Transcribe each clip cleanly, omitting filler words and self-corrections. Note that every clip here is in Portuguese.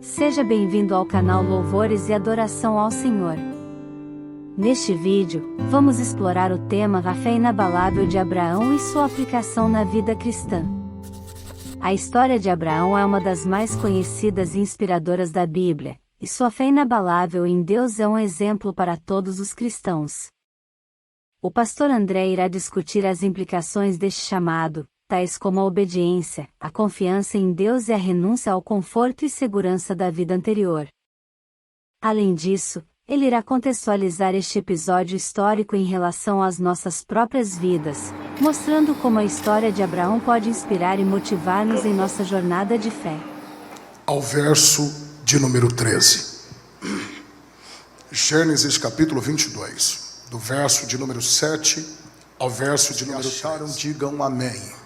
Seja bem-vindo ao canal Louvores e Adoração ao Senhor. Neste vídeo, vamos explorar o tema A Fé Inabalável de Abraão e sua aplicação na vida cristã. A história de Abraão é uma das mais conhecidas e inspiradoras da Bíblia, e sua fé inabalável em Deus é um exemplo para todos os cristãos. O pastor André irá discutir as implicações deste chamado, tais como a obediência, a confiança em Deus e a renúncia ao conforto e segurança da vida anterior. Além disso, ele irá contextualizar este episódio histórico em relação às nossas próprias vidas, mostrando como a história de Abraão pode inspirar e motivar-nos em nossa jornada de fé. Ao verso de número 13. Gênesis capítulo 22, do verso de número 7 ao verso de número 13. Digam amém.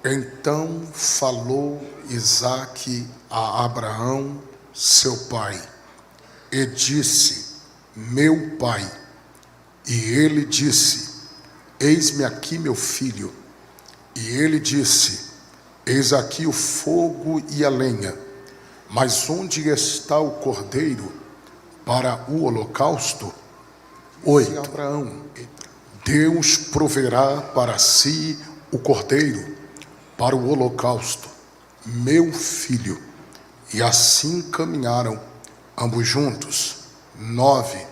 Então falou Isaque a Abraão, seu pai, e disse: meu pai. E ele disse: eis-me aqui, meu filho. E ele disse: eis aqui o fogo e a lenha, mas onde está o cordeiro para o holocausto? 8. Abraão: Deus proverá para si o cordeiro para o holocausto, meu filho. E assim caminharam ambos juntos. 9.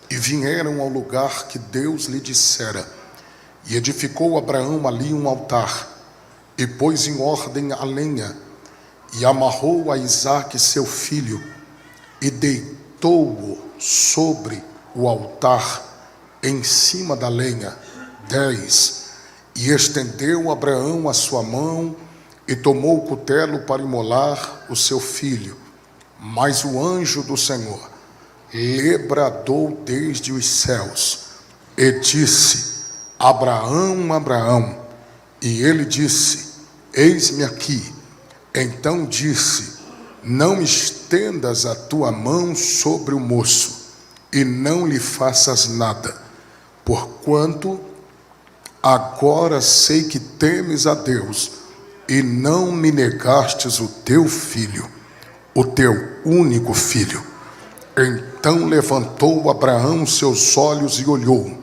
E vieram ao lugar que Deus lhe dissera, e edificou Abraão ali um altar, e pôs em ordem a lenha, e amarrou a Isaque seu filho, e deitou-o sobre o altar, em cima da lenha. 10. E estendeu Abraão a sua mão, e tomou o cutelo para imolar o seu filho. Mas o anjo do Senhor lhe bradou desde os céus, e disse: Abraão, Abraão. E ele disse: eis-me aqui. Então disse: não estendas a tua mão sobre o moço, e não lhe faças nada, porquanto agora sei que temes a Deus, e não me negastes o teu filho, o teu único filho. Então levantou Abraão seus olhos e olhou,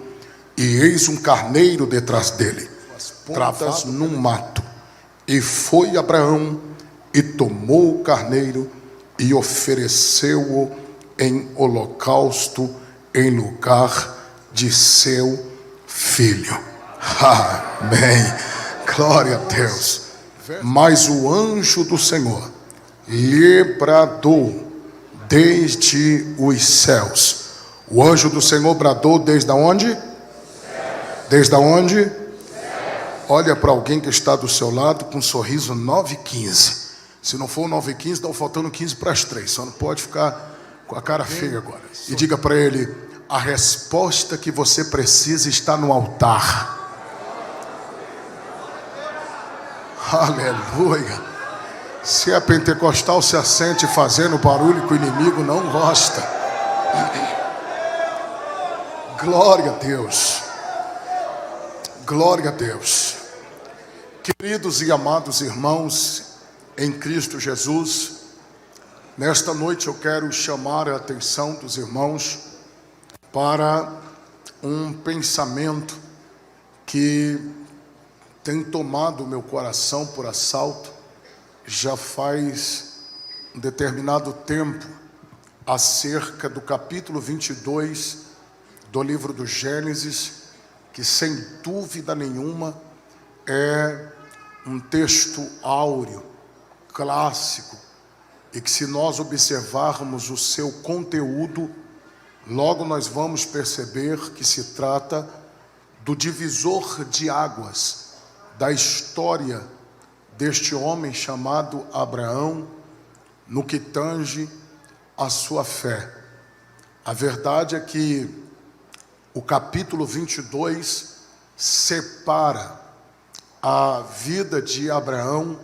e eis um carneiro detrás dele, travado num mato. E foi Abraão, e tomou o carneiro, e ofereceu-o em holocausto, em lugar de seu filho. Amém. Glória a Deus. Mas o anjo do Senhor lhe bradou desde os céus. O anjo do Senhor bradou desde onde? Desde onde? Olha para alguém que está do seu lado com um sorriso 9h15. Se não for 9h15, estão faltando 15 para as 3. Só não pode ficar com a cara feia agora. E diga para ele: a resposta que você precisa está no altar. Aleluia. Se é pentecostal, se assente fazendo barulho que o inimigo não gosta. Glória a Deus. Glória a Deus. Queridos e amados irmãos em Cristo Jesus, nesta noite eu quero chamar a atenção dos irmãos para um pensamento que tem tomado o meu coração por assalto já faz um determinado tempo, acerca do capítulo 22 do livro do Gênesis, que sem dúvida nenhuma é um texto áureo, clássico, e que, se nós observarmos o seu conteúdo, logo nós vamos perceber que se trata do divisor de águas da história deste homem chamado Abraão, no que tange a sua fé. A verdade é que o capítulo 22 separa a vida de Abraão,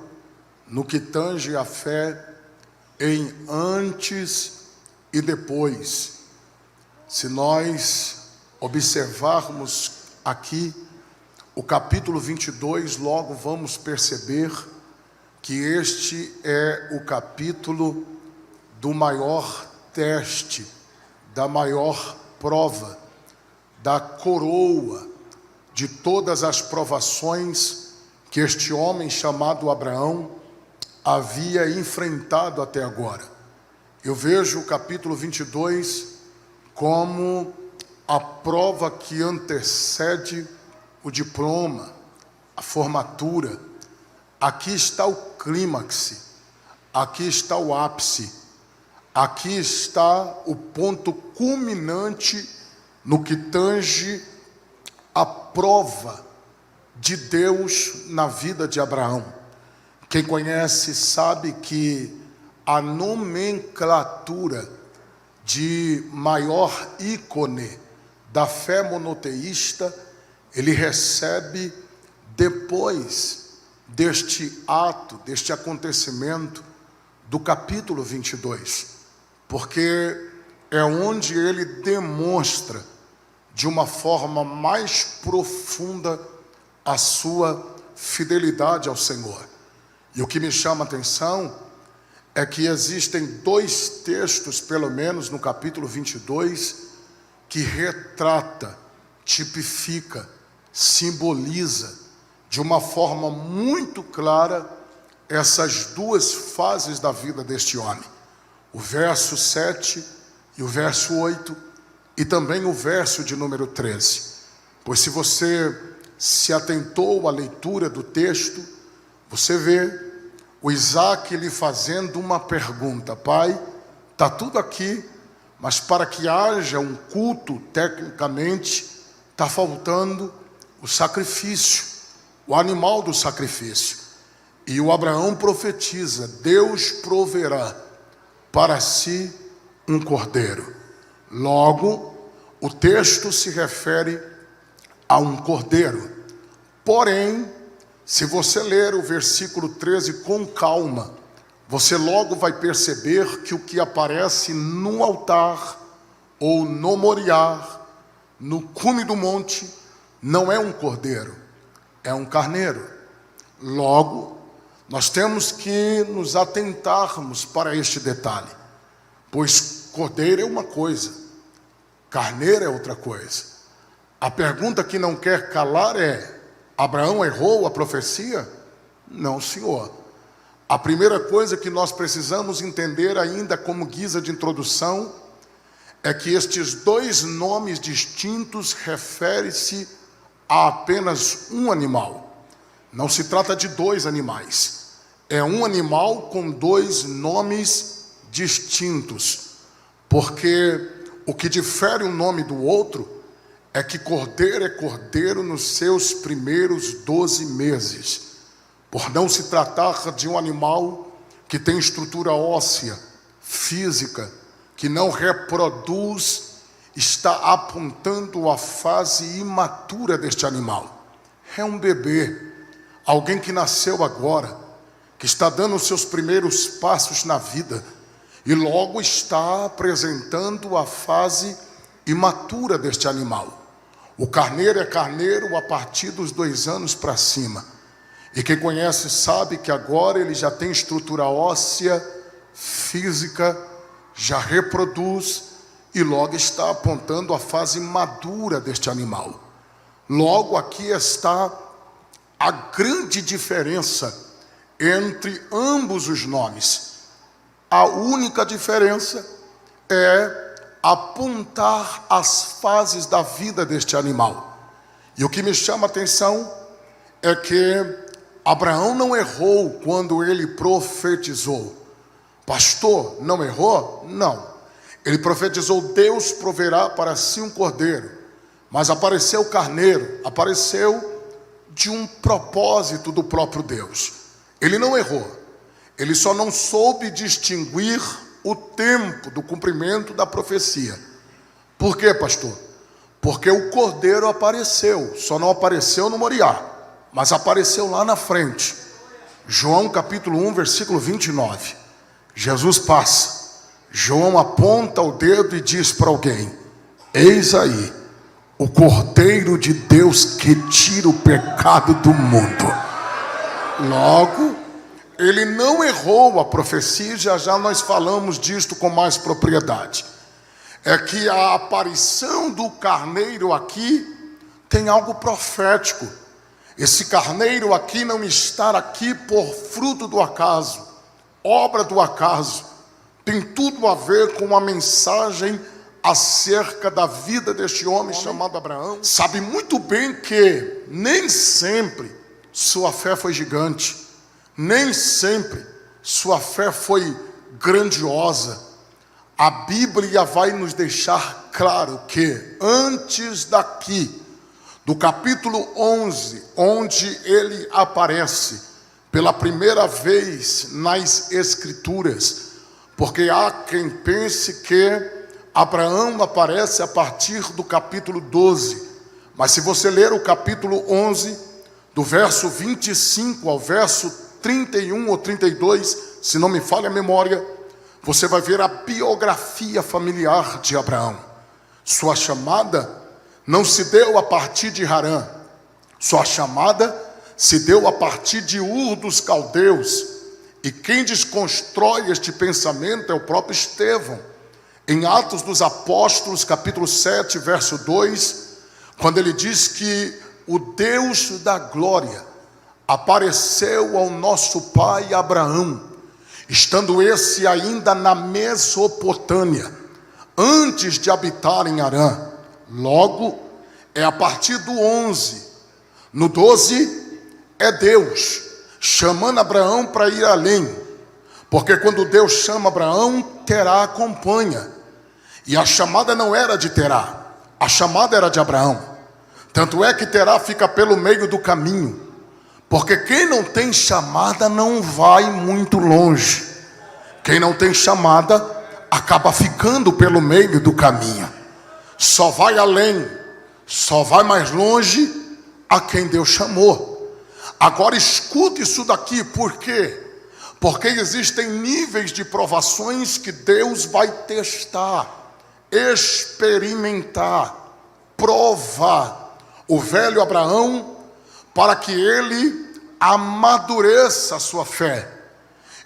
no que tange a fé, em antes e depois. Se nós observarmos aqui o capítulo 22, logo vamos perceber que este é o capítulo do maior teste, da maior prova, da coroa de todas as provações que este homem chamado Abraão havia enfrentado até agora. Eu vejo o capítulo 22 como a prova que antecede o diploma, a formatura. Aqui está o clímax, aqui está o ápice, aqui está o ponto culminante no que tange a prova de Deus na vida de Abraão. Quem conhece sabe que a nomenclatura de maior ícone da fé monoteísta, ele recebe depois deste ato, deste acontecimento do capítulo 22, porque é onde ele demonstra de uma forma mais profunda a sua fidelidade ao Senhor. E o que me chama a atenção é que existem dois textos, pelo menos no capítulo 22, que retrata, tipifica, simboliza de uma forma muito clara essas duas fases da vida deste homem. O verso 7 e o verso 8 e também o verso de número 13. Pois se você se atentou à leitura do texto, você vê o Isaac lhe fazendo uma pergunta: pai, está tudo aqui, mas para que haja um culto, tecnicamente, está faltando o sacrifício, o animal do sacrifício. E o Abraão profetiza: Deus proverá para si um cordeiro. Logo, o texto se refere a um cordeiro. Porém, se você ler o versículo 13 com calma, você logo vai perceber que o que aparece no altar, ou no moriá, no cume do monte, não é um cordeiro, é um carneiro. Logo, nós temos que nos atentarmos para este detalhe, pois cordeiro é uma coisa, carneiro é outra coisa. A pergunta que não quer calar é: Abraão errou a profecia? Não, senhor. A primeira coisa que nós precisamos entender ainda como guisa de introdução é que estes dois nomes distintos referem-se a apenas um animal. Não se trata de dois animais. É um animal com dois nomes distintos. Porque o que difere um nome do outro é que cordeiro é cordeiro nos seus primeiros 12 meses. Por não se tratar de um animal que tem estrutura óssea, física, que não reproduz, está apontando a fase imatura deste animal. É um bebê, alguém que nasceu agora, que está dando os seus primeiros passos na vida, e logo está apresentando a fase imatura deste animal. O carneiro é carneiro a partir dos 2 anos para cima. E quem conhece sabe que agora ele já tem estrutura óssea, física, já reproduz e logo está apontando a fase madura deste animal. Logo aqui está a grande diferença entre ambos os nomes. A única diferença é apontar as fases da vida deste animal. E o que me chama a atenção é que Abraão não errou quando ele profetizou. Pastor, não errou? Não. Ele profetizou: Deus proverá para si um cordeiro. Mas apareceu o carneiro, apareceu de um propósito do próprio Deus. Ele não errou. Ele só não soube distinguir o tempo do cumprimento da profecia. Por quê, pastor? Porque o cordeiro apareceu, só não apareceu no moriá, mas apareceu lá na frente. João capítulo 1, versículo 29. Jesus passa, João aponta o dedo e diz para alguém: eis aí o Cordeiro de Deus que tira o pecado do mundo. Logo, ele não errou a profecia, já nós falamos disto com mais propriedade. É que a aparição do carneiro aqui tem algo profético. Esse carneiro aqui não está aqui por fruto do acaso, obra do acaso. Tem tudo a ver com uma mensagem acerca da vida deste homem chamado Abraão. Sabe muito bem que nem sempre sua fé foi gigante, nem sempre sua fé foi grandiosa. A Bíblia vai nos deixar claro que antes daqui, do capítulo 11, onde ele aparece pela primeira vez nas Escrituras, porque há quem pense que Abraão aparece a partir do capítulo 12, mas se você ler o capítulo 11, do verso 25 ao verso 31 ou 32, se não me falha a memória, você vai ver a biografia familiar de Abraão. Sua chamada não se deu a partir de Harã. Sua chamada se deu a partir de Ur dos Caldeus. E quem desconstrói este pensamento é o próprio Estevão. Em Atos dos Apóstolos, capítulo 7, verso 2, quando ele diz que o Deus da glória apareceu ao nosso pai Abraão, estando esse ainda na Mesopotâmia, antes de habitar em Harã. Logo, é a partir do 11. No 12, é Deus chamando Abraão para ir além. Porque quando Deus chama Abraão, Terá acompanha. E a chamada não era de Terá, a chamada era de Abraão. Tanto é que Terá fica pelo meio do caminho. Porque quem não tem chamada não vai muito longe. Quem não tem chamada acaba ficando pelo meio do caminho. Só vai além, só vai mais longe a quem Deus chamou. Agora escute isso daqui, por quê? Porque existem níveis de provações que Deus vai testar, experimentar, provar o velho Abraão, para que ele amadureça a sua fé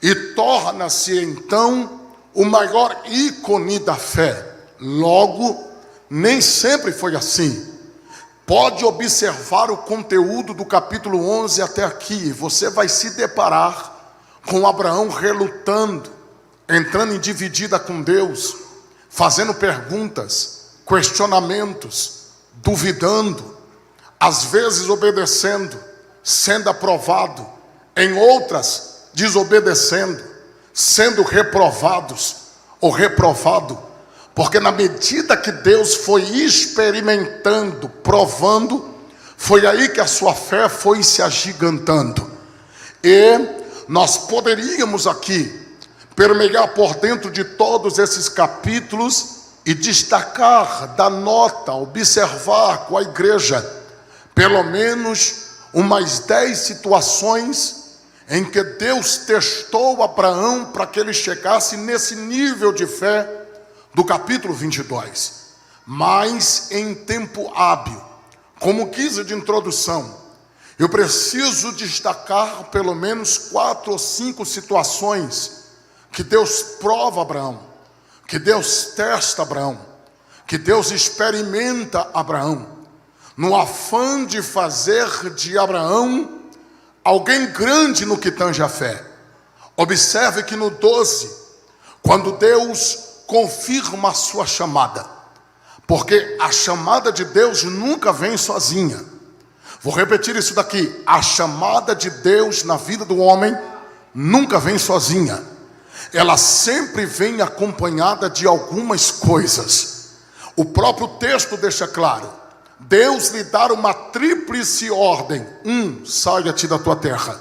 e torna-se então o maior ícone da fé. Logo, nem sempre foi assim. Pode observar o conteúdo do capítulo 11 até aqui. Você vai se deparar com Abraão relutando, entrando em dividida com Deus, fazendo perguntas, questionamentos, duvidando, às vezes obedecendo, sendo aprovado, em outras desobedecendo, sendo reprovados ou reprovado. Porque na medida que Deus foi experimentando, provando, foi aí que a sua fé foi se agigantando. E nós poderíamos aqui permear por dentro de todos esses capítulos e destacar, dar nota, observar com a igreja pelo menos umas 10 situações em que Deus testou Abraão para que ele chegasse nesse nível de fé do capítulo 22. Mas em tempo hábil, como guisa de introdução, eu preciso destacar pelo menos 4 ou 5 situações que Deus prova Abraão, que Deus testa Abraão, que Deus experimenta Abraão, no afã de fazer de Abraão alguém grande no que tange a fé. Observe que no 12, quando Deus confirma a sua chamada, porque a chamada de Deus nunca vem sozinha. Vou repetir isso daqui: a chamada de Deus na vida do homem nunca vem sozinha. Ela sempre vem acompanhada de algumas coisas. O próprio texto deixa claro: Deus lhe dá uma tríplice ordem. 1, saia-te da tua terra.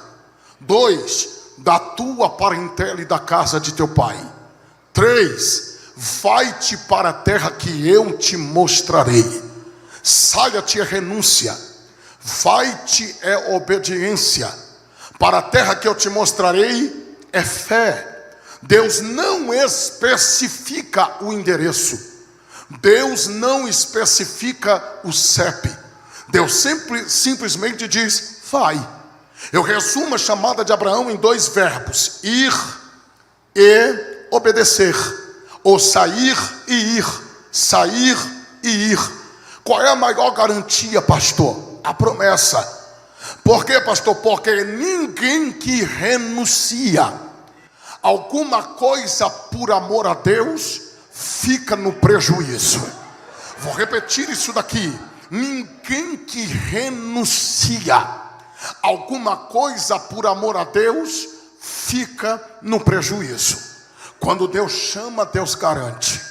2, da tua parentela e da casa de teu pai. 3, vai-te para a terra que eu te mostrarei. Saia-te é renúncia, vai-te é obediência. Para a terra que eu te mostrarei é fé. Deus não especifica o endereço, Deus não especifica o CEP. Deus simplesmente diz: vai. Eu resumo a chamada de Abraão em 2 verbos: ir e obedecer, ou sair e ir, sair e ir. Qual é a maior garantia, pastor? A promessa. Por quê, pastor? Porque ninguém que renuncia alguma coisa por amor a Deus fica no prejuízo. Vou repetir isso daqui: ninguém que renuncia alguma coisa por amor a Deus fica no prejuízo. Quando Deus chama, Deus garante.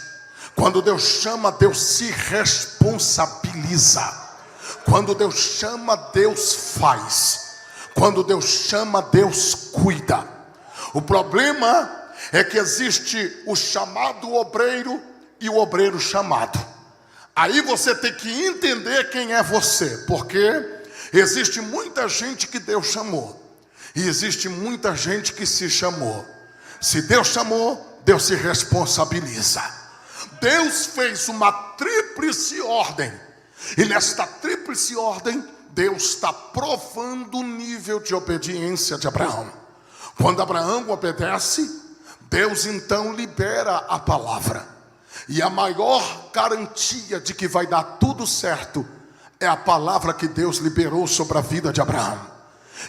Quando Deus chama, Deus se responsabiliza. Quando Deus chama, Deus faz. Quando Deus chama, Deus cuida. O problema é que existe o chamado obreiro e o obreiro chamado. Aí você tem que entender quem é você, porque existe muita gente que Deus chamou e existe muita gente que se chamou. Se Deus chamou, Deus se responsabiliza. Deus fez uma tríplice ordem, e nesta tríplice ordem Deus está provando o nível de obediência de Abraão. Quando Abraão obedece, Deus então libera a palavra. E a maior garantia de que vai dar tudo certo é a palavra que Deus liberou sobre a vida de Abraão.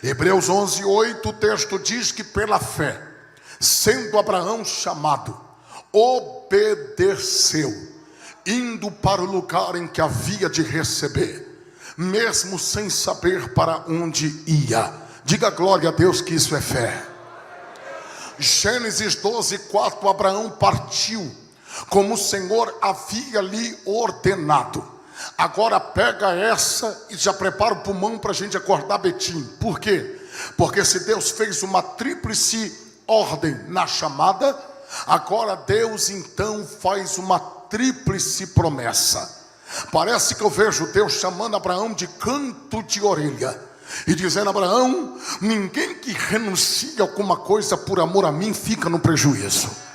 Hebreus 11:8, o texto diz que pela fé, sendo Abraão chamado, obedeceu, indo para o lugar em que havia de receber, mesmo sem saber para onde ia. Diga glória a Deus que isso é fé. Gênesis 12:4, Abraão partiu, como o Senhor havia lhe ordenado. Agora pega essa e já prepara o pulmão para a gente acordar Betim. Por quê? Porque se Deus fez uma tríplice ordem na chamada, agora Deus então faz uma tríplice promessa. Parece que eu vejo Deus chamando Abraão de canto de orelha e dizendo: Abraão, ninguém que renuncia alguma coisa por amor a mim fica no prejuízo.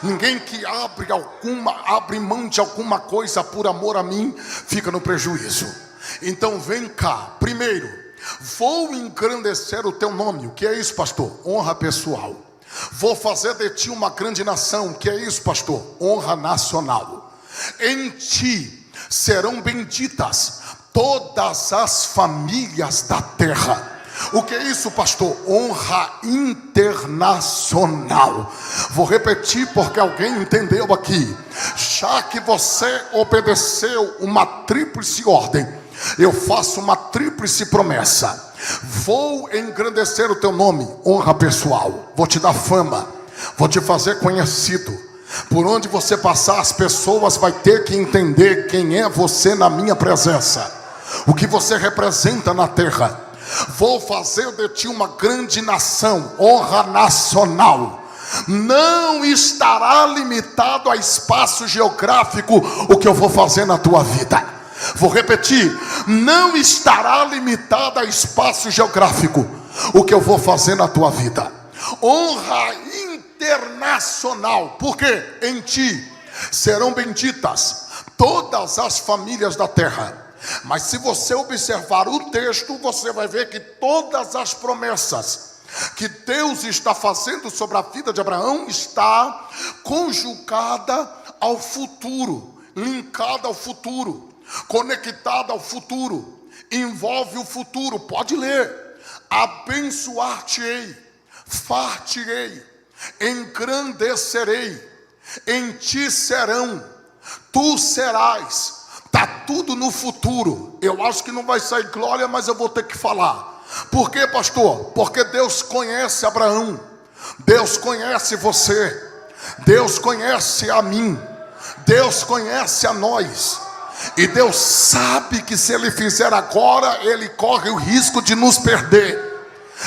Ninguém que abre mão de alguma coisa por amor a mim fica no prejuízo. Então vem cá. Primeiro, vou engrandecer o teu nome. O que é isso, pastor? Honra pessoal. Vou fazer de ti uma grande nação. O que é isso, pastor? Honra nacional. Em ti serão benditas todas as famílias da terra. O que é isso, pastor? Honra internacional. Vou repetir porque alguém entendeu aqui. Já que você obedeceu uma tríplice ordem, eu faço uma tríplice promessa. Vou engrandecer o teu nome, honra pessoal. Vou te dar fama, vou te fazer conhecido. Por onde você passar, as pessoas vão ter que entender quem é você na minha presença, o que você representa na terra. Vou fazer de ti uma grande nação, honra nacional. Não estará limitado a espaço geográfico o que eu vou fazer na tua vida. Vou repetir, não estará limitado a espaço geográfico o que eu vou fazer na tua vida. Honra internacional, porque em ti serão benditas todas as famílias da terra. Mas se você observar o texto, você vai ver que todas as promessas que Deus está fazendo sobre a vida de Abraão está conjugada ao futuro, linkada ao futuro, conectada ao futuro, envolve o futuro. Pode ler: abençoar-te-ei, far-te-ei, engrandecerei, em ti serão, tu serás. Está tudo no futuro. Eu acho que não vai sair glória, mas eu vou ter que falar. Por quê, pastor? Porque Deus conhece Abraão, Deus conhece você, Deus conhece a mim, Deus conhece a nós. E Deus sabe que se Ele fizer agora, Ele corre o risco de nos perder.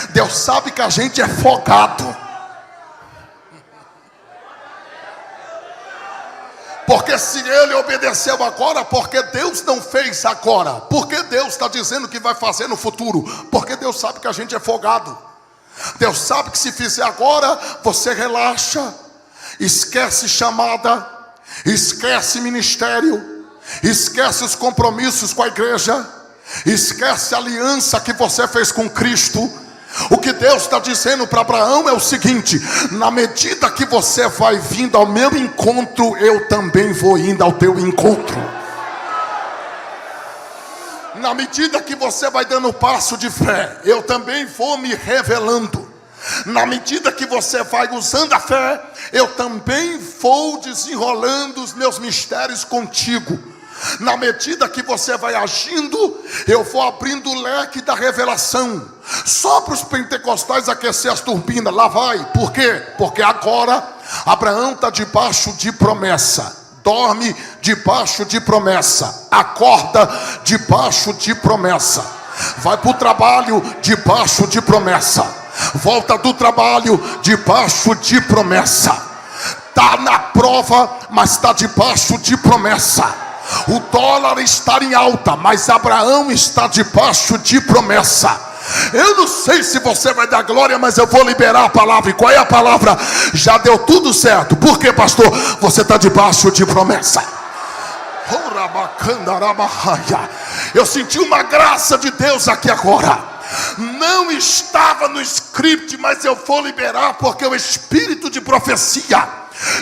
Deus sabe que a gente é folgado. Porque se Ele obedeceu agora, porque Deus não fez agora? Porque Deus está dizendo que vai fazer no futuro? Porque Deus sabe que a gente é folgado. Deus sabe que se fizer agora, você relaxa, esquece chamada, esquece ministério, esquece os compromissos com a igreja, esquece a aliança que você fez com Cristo, O que Deus está dizendo para Abraão é o seguinte: na medida que você vai vindo ao meu encontro, eu também vou indo ao teu encontro. Na medida que você vai dando passo de fé, eu também vou me revelando. Na medida que você vai usando a fé, eu também vou desenrolando os meus mistérios contigo. Na medida que você vai agindo, eu vou abrindo o leque da revelação. Só para os pentecostais aquecer as turbinas, lá vai. Por quê? Porque agora Abraão está debaixo de promessa. Dorme debaixo de promessa. Acorda debaixo de promessa. Vai para o trabalho debaixo de promessa. Volta do trabalho debaixo de promessa. Está na prova, mas está debaixo de promessa. O dólar está em alta, mas Abraão está debaixo de promessa. Eu não sei se você vai dar glória, mas eu vou liberar a palavra. E qual é a palavra? Já deu tudo certo. Por quê, pastor? Você está debaixo de promessa. Eu senti uma graça de Deus aqui agora. Não estava no script, mas eu vou liberar, porque o espírito de profecia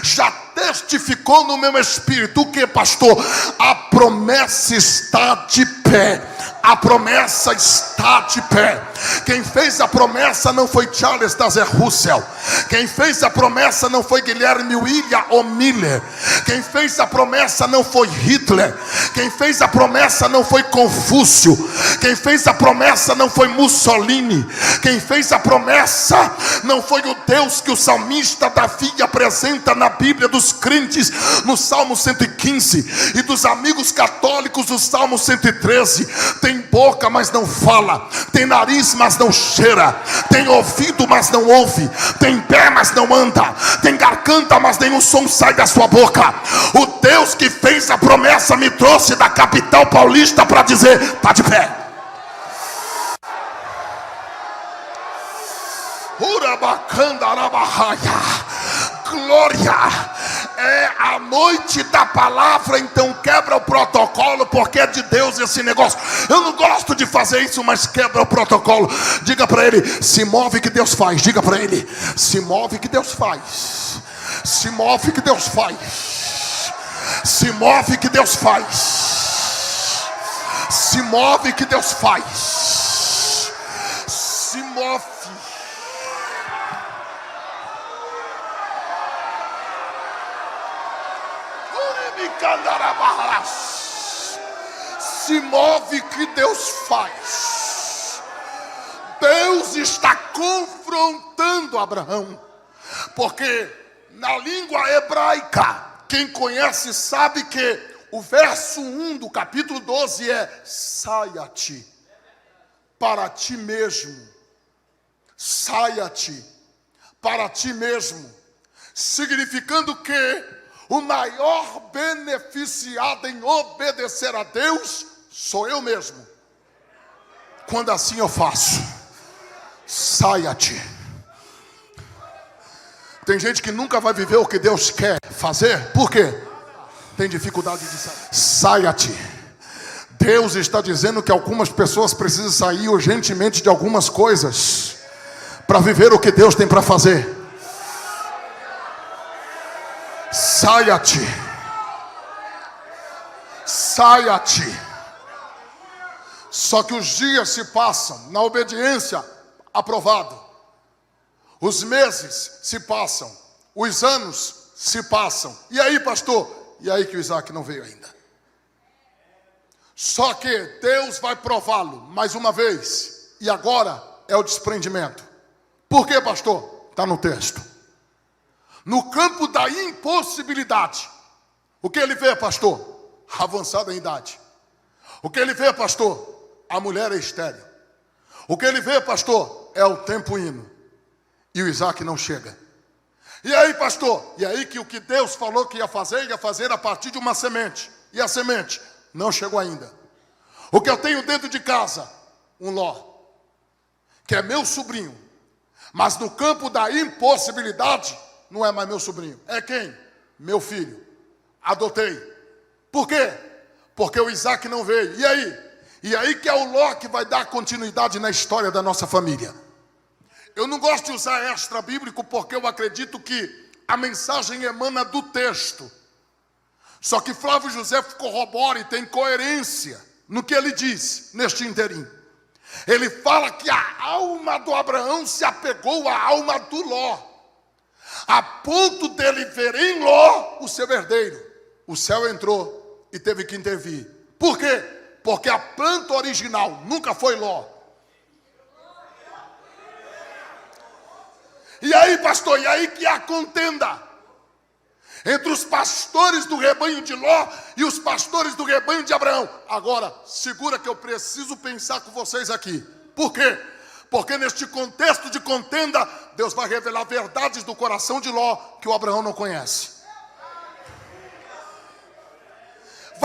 já testificou no meu espírito. O que, pastor? A promessa está de pé. A promessa está de pé. Quem fez a promessa não foi Charles Taze Russell. Quem fez a promessa não foi Guilherme William ou Miller. Quem fez a promessa não foi Hitler. Quem fez a promessa não foi Confúcio. Quem fez a promessa não foi Mussolini. Quem fez a promessa não foi o Deus que o salmista Davi apresenta na Bíblia dos crentes no Salmo 115 e dos amigos católicos do Salmo 113. Tem boca, mas não fala. Tem nariz, mas não cheira. Tem ouvido, mas não ouve. Tem pé, mas não anda. Tem garganta, mas nenhum som sai da sua boca. O Deus que fez a promessa me trouxe da capital paulista para dizer: está de pé. Glória. É a noite da palavra, então quebra o protocolo, porque é de Deus esse negócio. Eu não gosto de fazer isso, mas quebra o protocolo. Diga para ele: se move que Deus faz. Diga para ele: se move que Deus faz. Se move que Deus faz. Se move que Deus faz. Se move que Deus faz. Se move. Se move que Deus faz. Deus está confrontando Abraão, porque na língua hebraica, quem conhece sabe que o verso 1 do capítulo 12 é: saia-te para ti mesmo. Saia-te para ti mesmo. Significando que o maior beneficiado em obedecer a Deus sou eu mesmo. Quando assim eu faço, saia-te. Tem gente que nunca vai viver o que Deus quer fazer. Por quê? Tem dificuldade de sair. Saia-te. Deus está dizendo que algumas pessoas precisam sair urgentemente de algumas coisas para viver o que Deus tem para fazer. Saia-te. Saia-te. Só que os dias se passam na obediência, aprovado. Os meses se passam, os anos se passam. E aí, pastor? E aí que o Isaac não veio ainda. Só que Deus vai prová-lo mais uma vez. E agora é o desprendimento. Por quê, pastor? Está no texto. No campo da impossibilidade. O que ele vê, pastor? Avançado em idade. O que ele vê, pastor? A mulher é estéril. O que ele vê, pastor? É o tempo indo. E o Isaac não chega. E aí, pastor? E aí que o que Deus falou que ia fazer a partir de uma semente. E a semente não chegou ainda. O que eu tenho dentro de casa? Um Ló. Que é meu sobrinho. Mas no campo da impossibilidade, não é mais meu sobrinho. É quem? Meu filho. Adotei. Por quê? Porque o Isaac não veio. E aí? E aí que é o Ló que vai dar continuidade na história da nossa família. Eu não gosto de usar extra bíblico porque eu acredito que a mensagem emana do texto. Só que Flávio José corrobora e tem coerência no que ele diz neste inteirinho. Ele fala que a alma do Abraão se apegou à alma do Ló, a ponto dele ver em Ló o seu herdeiro. O céu entrou e teve que intervir. Por quê? Porque a planta original nunca foi Ló. E aí, pastor, e aí que há contenda entre os pastores do rebanho de Ló e os pastores do rebanho de Abraão. Agora, segura que eu preciso pensar com vocês aqui. Por quê? Porque neste contexto de contenda, Deus vai revelar verdades do coração de Ló que o Abraão não conhece.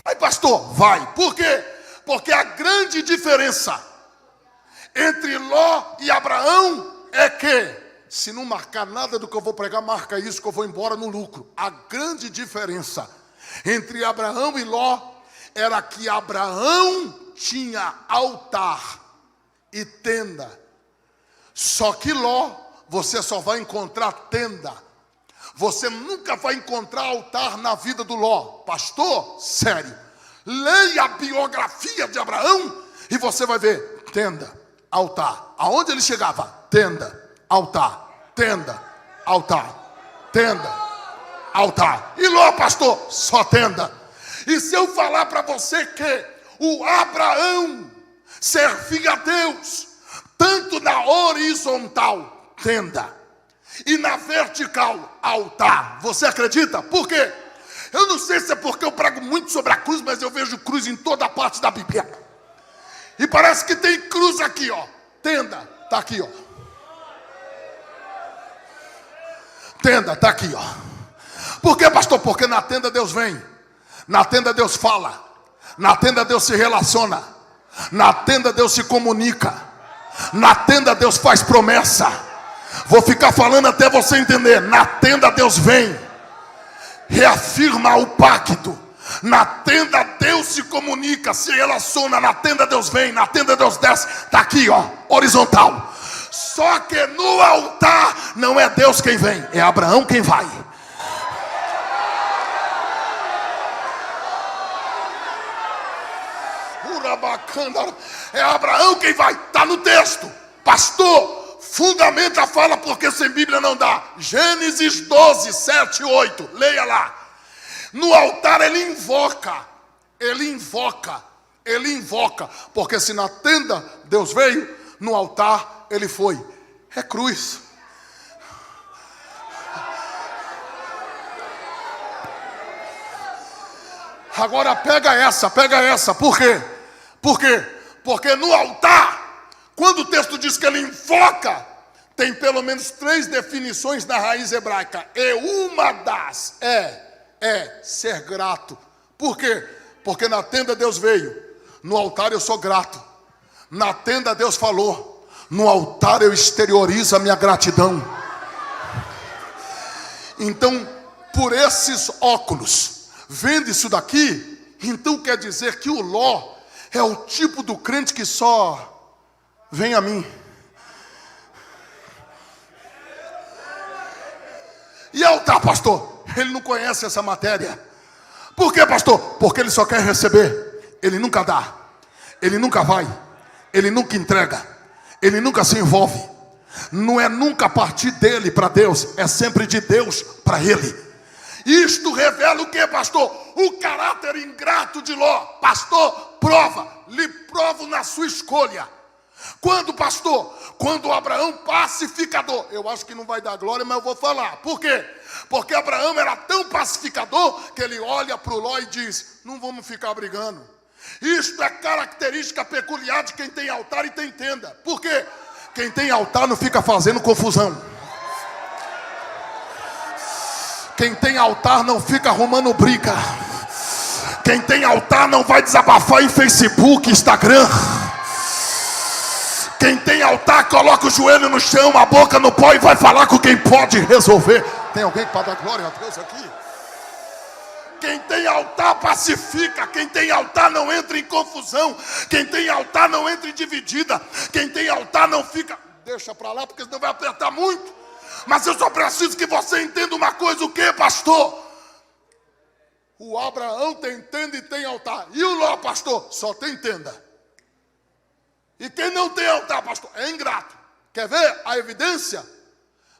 Vai, pastor, vai. Por quê? Porque a grande diferença entre Ló e Abraão é que, se não marcar nada do que eu vou pregar, marca isso que eu vou embora no lucro. A grande diferença entre Abraão e Ló era que Abraão tinha altar e tenda. Só que Ló, você só vai encontrar tenda. Você nunca vai encontrar altar na vida do Ló. Pastor, sério. Leia a biografia de Abraão e você vai ver tenda, altar. Aonde ele chegava? Tenda, altar, tenda, altar, tenda, altar. E Ló, pastor, só tenda. E se eu falar para você que o Abraão servia a Deus tanto na horizontal, tenda, e na vertical, altar, você acredita? Por quê? Eu não sei se é porque eu prego muito sobre a cruz, mas eu vejo cruz em toda parte da Bíblia. E parece que tem cruz aqui, ó. Tenda, tá aqui, ó. Tenda, tá aqui, ó. Por quê, pastor? Porque na tenda Deus vem. Na tenda Deus fala. Na tenda Deus se relaciona. Na tenda Deus se comunica. Na tenda Deus faz promessa. Vou ficar falando até você entender. Na tenda Deus vem, reafirma o pacto. Na tenda Deus se comunica, se relaciona. Na tenda Deus vem, na tenda Deus desce. Está aqui, ó, horizontal. Só que no altar não é Deus quem vem, é Abraão quem vai. É Abraão quem vai. Está no texto. Pastor, fundamenta a fala porque sem Bíblia não dá. Gênesis 12, 7 e 8. Leia lá. No altar ele invoca. Ele invoca. Ele invoca. Porque se na tenda Deus veio, no altar ele foi. É cruz. Agora pega essa. Por quê? Por quê? Porque no altar, quando o texto diz que ele invoca, tem pelo menos 3 definições na raiz hebraica. E uma das é ser grato. Por quê? Porque na tenda Deus veio. No altar eu sou grato. Na tenda Deus falou. No altar eu exteriorizo a minha gratidão. Então, por esses óculos, vendo isso daqui, então quer dizer que o Ló é o tipo do crente que só vem a mim. E altar, pastor? Ele não conhece essa matéria. Por quê, pastor? Porque ele só quer receber. Ele nunca dá. Ele nunca vai. Ele nunca entrega. Ele nunca se envolve. Não é nunca a partir dele para Deus. É sempre de Deus para ele. Isto revela o que, pastor? O caráter ingrato de Ló. Pastor, prova. Lhe provo na sua escolha. Quando, pastor? Quando Abraão pacificador. Eu acho que não vai dar glória, mas eu vou falar. Por quê? Porque Abraão era tão pacificador que ele olha para o Ló e diz: não vamos ficar brigando. Isto é característica peculiar de quem tem altar e tem tenda. Por quê? Quem tem altar não fica fazendo confusão. Quem tem altar não fica arrumando briga. Quem tem altar não vai desabafar em Facebook, Instagram. Quem tem altar coloca o joelho no chão, a boca no pó e vai falar com quem pode resolver. Tem alguém para dar glória a Deus aqui? Quem tem altar pacifica. Quem tem altar não entra em confusão. Quem tem altar não entra em dividida. Quem tem altar não fica deixa para lá, porque senão vai apertar muito. Mas eu só preciso que você entenda uma coisa. O que, pastor? O Abraão tem tenda e tem altar. E o Ló, pastor? Só tem tenda. E quem não tem altar, pastor, é ingrato. Quer ver a evidência?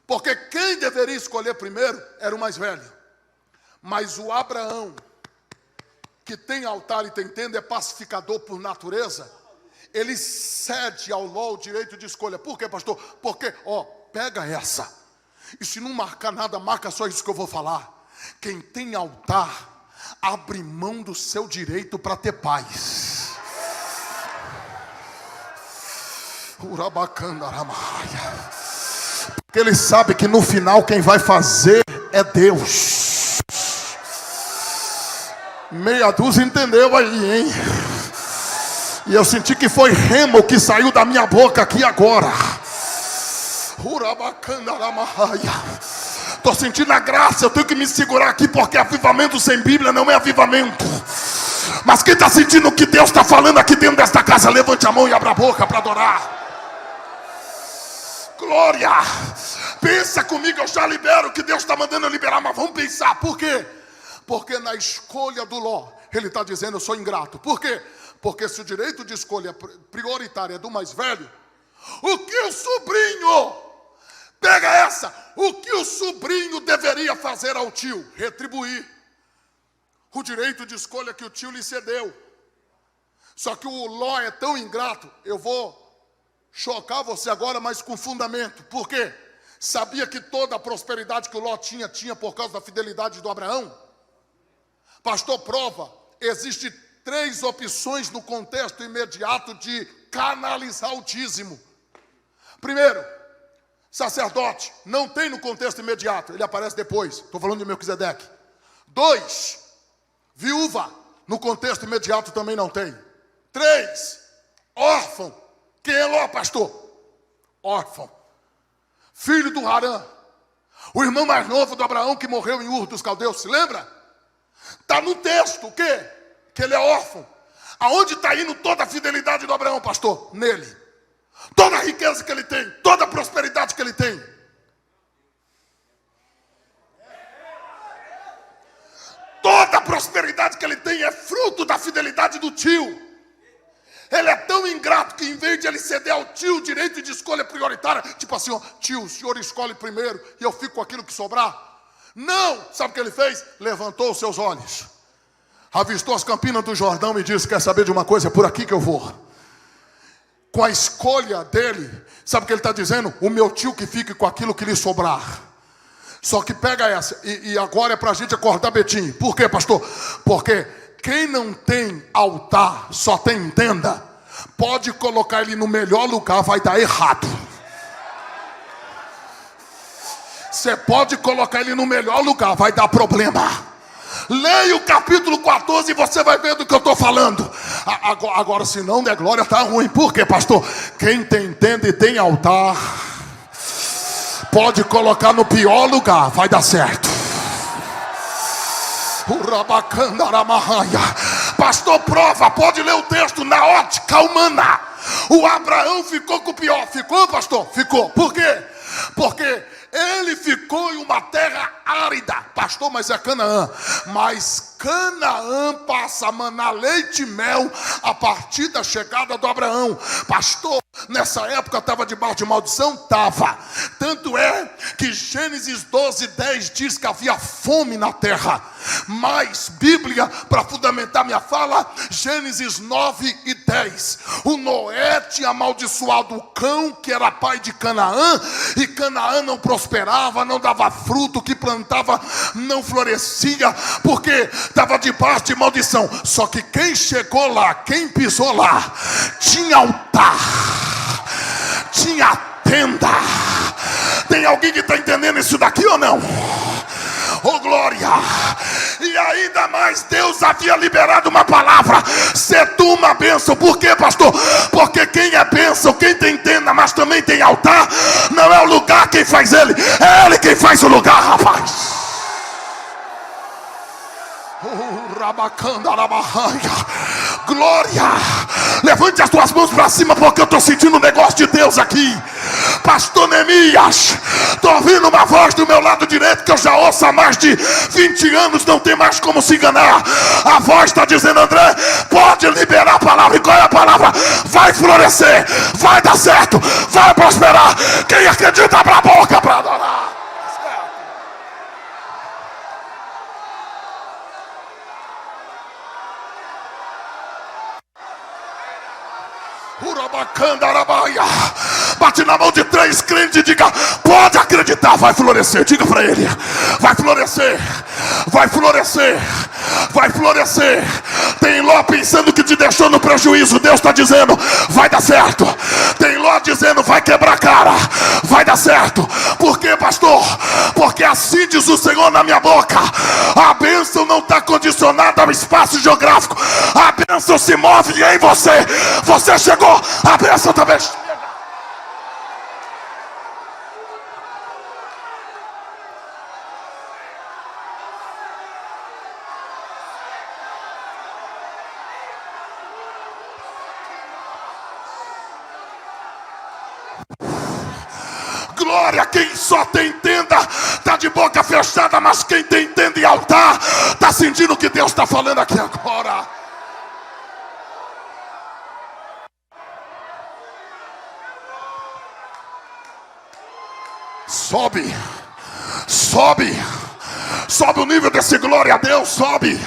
Porque quem deveria escolher primeiro era o mais velho. Mas o Abraão, que tem altar e tem tenda, é pacificador por natureza. Ele cede ao Ló o direito de escolha. Por quê, pastor? Porque, pega essa. E se não marcar nada, marca só isso que eu vou falar. Quem tem altar, abre mão do seu direito para ter paz. Porque ele sabe que no final quem vai fazer é Deus. Meia dúzia entendeu aí, hein? E eu senti que foi remo que saiu da minha boca aqui agora. Estou sentindo a graça, eu tenho que me segurar aqui, porque avivamento sem Bíblia não é avivamento. Mas quem está sentindo o que Deus está falando aqui dentro desta casa, levante a mão e abra a boca para adorar. Glória! Pensa comigo, eu já libero o que Deus está mandando eu liberar, mas vamos pensar, por quê? Porque na escolha do Ló, ele está dizendo, eu sou ingrato. Por quê? Porque se o direito de escolha prioritário é do mais velho, o que o sobrinho, pega essa, o que o sobrinho deveria fazer ao tio? Retribuir o direito de escolha que o tio lhe cedeu. Só que o Ló é tão ingrato, eu vou chocar você agora, mas com fundamento. Por quê? Sabia que toda a prosperidade que o Ló tinha por causa da fidelidade do Abraão? Pastor, prova. Existem 3 opções no contexto imediato de canalizar o dízimo. Primeiro, sacerdote. Não tem no contexto imediato, ele aparece depois. Estou falando de Melquisedeque. 2, viúva. No contexto imediato também não tem. 3, órfão. Quem é Ló, pastor? Órfão. Filho do Harã. O irmão mais novo do Abraão que morreu em Ur dos Caldeus. Se lembra? Está no texto. O quê? Que ele é órfão. Aonde está indo toda a fidelidade do Abraão, pastor? Nele. Toda a riqueza que ele tem. Toda a prosperidade que ele tem. Toda a prosperidade que ele tem é fruto da fidelidade do tio. Ele é tão ingrato que em vez de ele ceder ao tio o direito de escolha prioritária, tipo assim, tio, o senhor escolhe primeiro e eu fico com aquilo que sobrar. Não! Sabe o que ele fez? Levantou os seus olhos, avistou as campinas do Jordão e disse, quer saber de uma coisa? É por aqui que eu vou. Com a escolha dele, sabe o que ele está dizendo? O meu tio que fique com aquilo que lhe sobrar. Só que pega essa, e agora é para a gente acordar Betinho. Por quê, pastor? Porque quem não tem altar, só tem tenda, pode colocar ele no melhor lugar, vai dar errado. Você pode colocar ele no melhor lugar, vai dar problema. Leia o capítulo 14 e você vai ver do que eu estou falando. Agora, se não der glória, está ruim. Por quê, pastor? Quem tem tenda e tem altar, pode colocar no pior lugar, vai dar certo. Pastor, prova, pode ler o texto na ótica humana. O Abraão ficou com o pior. Ficou, pastor? Ficou. Por quê? Porque ele ficou em uma terra árida. Pastor, mas é Canaã. Mas Canaã passa a manar leite e mel a partir da chegada do Abraão. Pastor, nessa época estava debaixo de maldição? Estava. Tanto é que Gênesis 12:10 diz que havia fome na terra. Mas Bíblia, para fundamentar minha fala, Gênesis 9:10. O Noé tinha amaldiçoado o cão, que era pai de Canaã, e Canaã não prosperava, não dava fruto, que plantava não florescia, porque estava debaixo de maldição. Só que quem chegou lá, quem pisou lá, tinha altar, tinha tenda. Tem alguém que está entendendo isso daqui ou não? Oh glória! E ainda mais, Deus havia liberado uma palavra: se tu uma bênção. Por quê, pastor? Porque quem é bênção, quem tem tenda, mas também tem altar, não é o lugar quem faz ele, é ele quem faz o lugar, rapaz. Glória! Levante as tuas mãos para cima, porque eu estou sentindo um negócio de Deus aqui. Pastor Neemias, estou ouvindo uma voz do meu lado direito que eu já ouço há mais de 20 anos, não tem mais como se enganar. A voz está dizendo: André, pode liberar a palavra. E qual é a palavra? Vai florescer, vai dar certo, vai prosperar. Quem acredita, abra a boca para adorar. Bate na mão de 3 crentes e diga: pode acreditar, vai florescer. Diga para ele: vai florescer, vai florescer, vai florescer. Tem Ló pensando que te deixou no prejuízo, Deus está dizendo: vai dar certo. Tem Ló dizendo: vai quebrar a cara, vai dar certo. Por quê, pastor? Porque assim diz o Senhor na minha boca: a bênção não está condicionada ao espaço geográfico, a bênção se move em você. Você chegou, a bênção também chega. Glória, quem só tem tenda está de boca fechada, mas quem tem tenda e altar está sentindo o que Deus está falando aqui agora. Sobe, sobe, sobe o nível desse glória a Deus, sobe.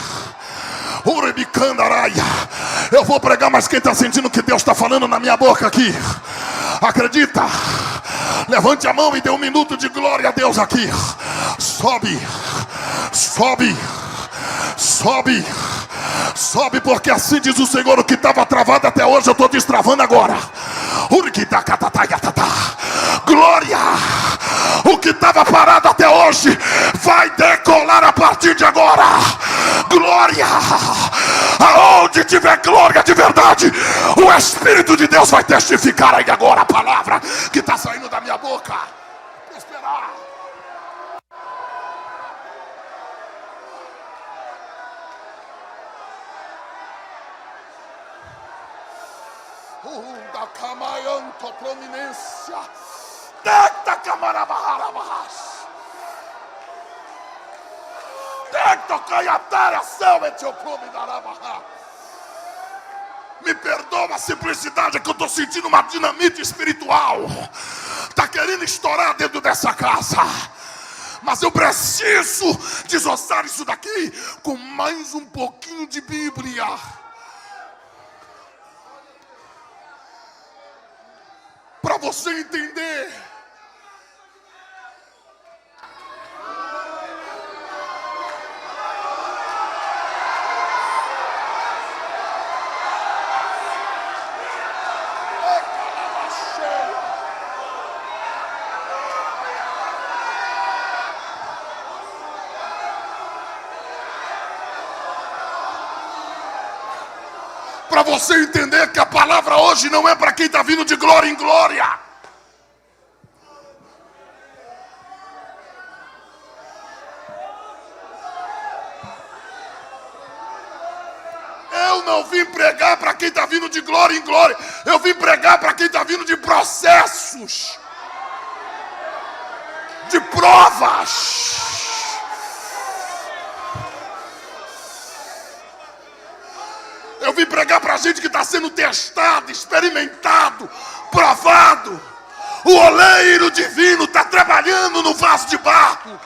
Eu vou pregar, mas quem está sentindo o que Deus está falando na minha boca aqui, acredita? Levante a mão e dê 1 minuto de glória a Deus aqui. Sobe, sobe, sobe, sobe, porque assim diz o Senhor: o que estava travado até hoje eu estou destravando agora. Glória, o que estava parado até hoje vai decolar a partir de agora. Glória, aonde tiver glória de verdade, o Espírito de Deus vai testificar aí agora a palavra que está saindo da minha boca. Esperar. Da camayanto prominência. Tecta camarabarabas. Tecta caiatara selvetio prominarabará. Me perdoa a simplicidade, é que eu estou sentindo uma dinamite espiritual. Está querendo estourar dentro dessa casa. Mas eu preciso desossar isso daqui com mais um pouquinho de Bíblia. Para você entender. Para você entender que a palavra hoje não é para quem está vindo de glória em glória. Eu não vim pregar para quem está vindo de glória em glória. Eu vim pregar para quem está vindo de processos, de provas. Eu vim pregar para gente que está sendo testado, experimentado, provado. O oleiro divino está trabalhando no vaso de barro.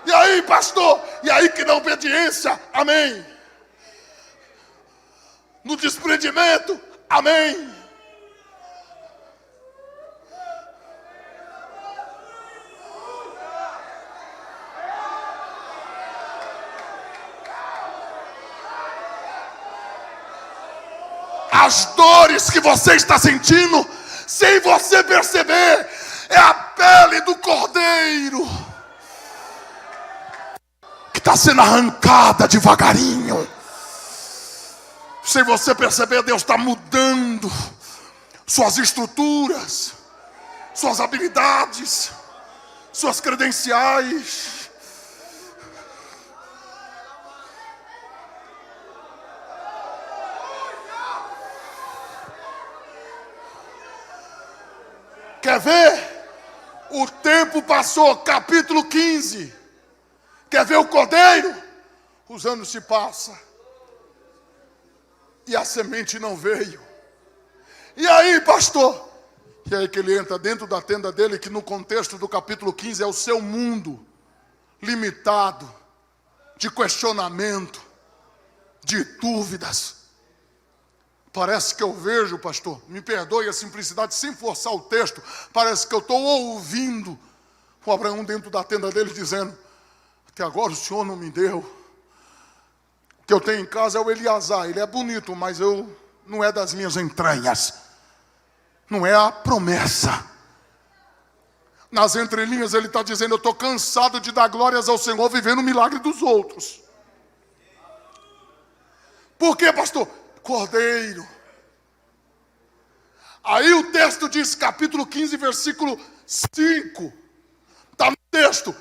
E aí, pastor? E aí que na obediência, amém. No desprendimento, amém. As dores que você está sentindo, sem você perceber, é a pele do cordeiro que está sendo arrancada devagarinho. Sem você perceber, Deus está mudando suas estruturas, suas habilidades, suas credenciais. Quer ver? O tempo passou, capítulo 15. Quer ver o cordeiro? Os anos se passam. E a semente não veio. E aí, pastor? E aí que ele entra dentro da tenda dele, que no contexto do capítulo 15 é o seu mundo limitado, de questionamento, de dúvidas. Parece que eu vejo, pastor, me perdoe a simplicidade, sem forçar o texto, parece que eu estou ouvindo o Abraão dentro da tenda dele dizendo: até agora o Senhor não me deu. O que eu tenho em casa é o Eliasar, ele é bonito, mas não é das minhas entranhas. Não é a promessa. Nas entrelinhas ele está dizendo: eu estou cansado de dar glórias ao Senhor vivendo o milagre dos outros. Por quê, pastor? Cordeiro. Aí o texto diz, capítulo 15, versículo 5. Está no texto.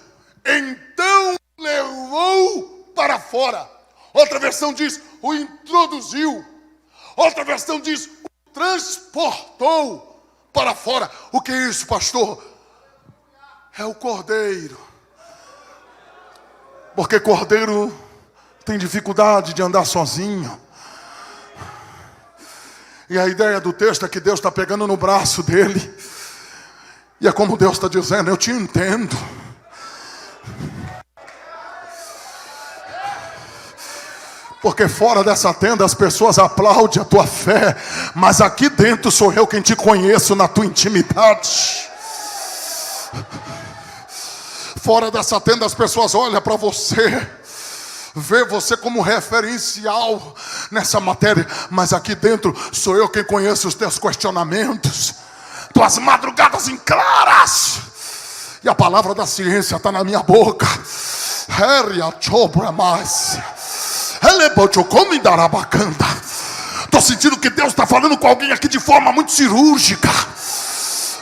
Então levou para fora. Outra versão diz, o introduziu. Outra versão diz, o transportou para fora. O que é isso, pastor? É o cordeiro. Porque cordeiro tem dificuldade de andar sozinho. E a ideia do texto é que Deus está pegando no braço dele. E é como Deus está dizendo: eu te entendo. Porque fora dessa tenda as pessoas aplaudem a tua fé, mas aqui dentro sou eu quem te conheço na tua intimidade. Fora dessa tenda as pessoas olham para você, vê você como referencial nessa matéria, mas aqui dentro sou eu quem conheço os teus questionamentos, tuas madrugadas em claras, e a palavra da ciência está na minha boca. Estou sentindo que Deus está falando com alguém aqui de forma muito cirúrgica.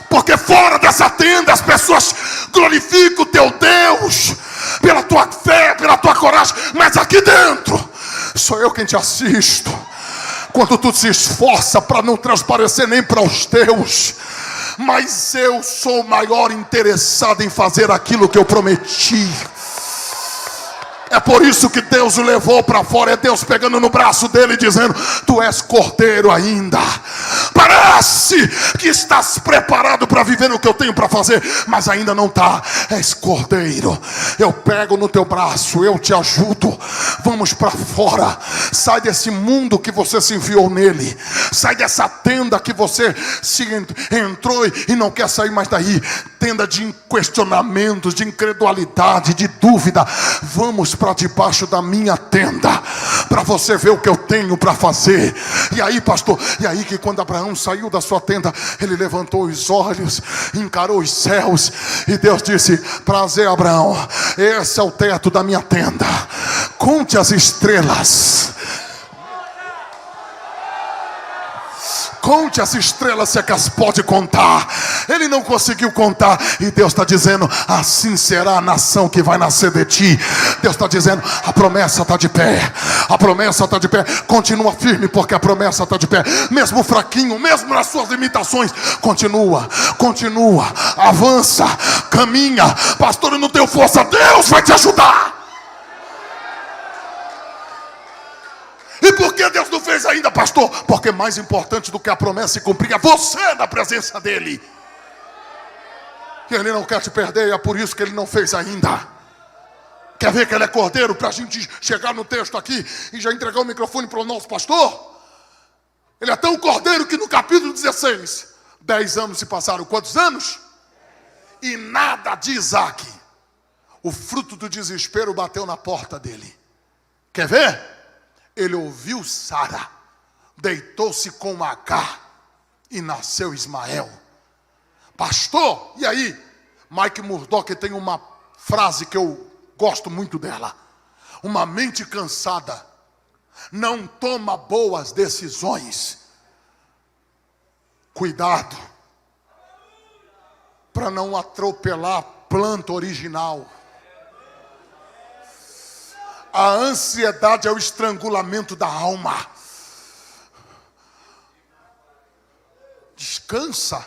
Porque fora dessa tenda as pessoas glorificam o teu Deus pela tua fé, pela tua coragem. Mas aqui dentro sou eu quem te assisto. Quando tu se esforça para não transparecer nem para os teus, mas eu sou o maior interessado em fazer aquilo que eu prometi. É por isso que Deus o levou para fora. É Deus pegando no braço dele dizendo: tu és cordeiro ainda. Parece que estás preparado para viver o que eu tenho para fazer, mas ainda não está. És cordeiro. Eu pego no teu braço, eu te ajudo. Vamos para fora. Sai desse mundo que você se enfiou nele. Sai dessa tenda que você se entrou e não quer sair mais daí. Tenda de questionamentos, de incredulidade, de dúvida. Vamos para debaixo da minha tenda, para você ver o que eu tenho para fazer. E aí, pastor, e aí que quando Abraão saiu da sua tenda, ele levantou os olhos, encarou os céus, e Deus disse: prazer, Abraão, esse é o teto da minha tenda, conte as estrelas. Conte as estrelas, se é que as pode contar. Ele não conseguiu contar. E Deus está dizendo: assim será a nação que vai nascer de ti. Deus está dizendo: a promessa está de pé. A promessa está de pé. Continua firme, porque a promessa está de pé. Mesmo fraquinho, mesmo nas suas limitações, continua, continua, avança, caminha. Pastor, eu não tenho força. Deus vai te ajudar. E por que Deus não fez ainda, pastor? Porque mais importante do que a promessa e cumprir é você na presença dele. E ele não quer te perder, é por isso que ele não fez ainda. Quer ver que ele é cordeiro? Para a gente chegar no texto aqui e já entregar o microfone para o nosso pastor. Ele é tão cordeiro que no capítulo 16, 10 anos se passaram. Quantos anos? E nada de Isaac. O fruto do desespero bateu na porta dele. Quer ver? Ele ouviu Sara, deitou-se com Agar e nasceu Ismael. Pastor, e aí? Mike Murdock tem uma frase que eu gosto muito dela: uma mente cansada não toma boas decisões. Cuidado para não atropelar a planta original. A ansiedade é o estrangulamento da alma. Descansa.